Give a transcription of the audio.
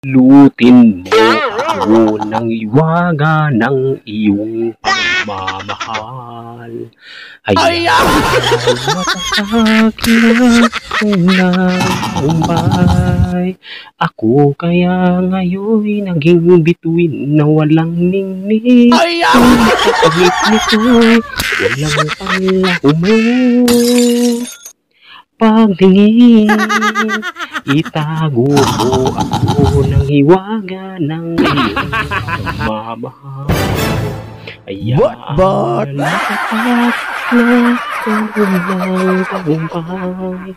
Lutin mo ako ng iwaga ng iyong pagmamahal. Hayaan matasakin kung naumbay. Ako kaya ngayon naging bituin na walang ningning. Kapagit nito'y walang panlaho mo. Pagtingin, itago mo ako ng hiwaga ng iyong pagmamahal. Hayaan matatak na kung ng tagumpay.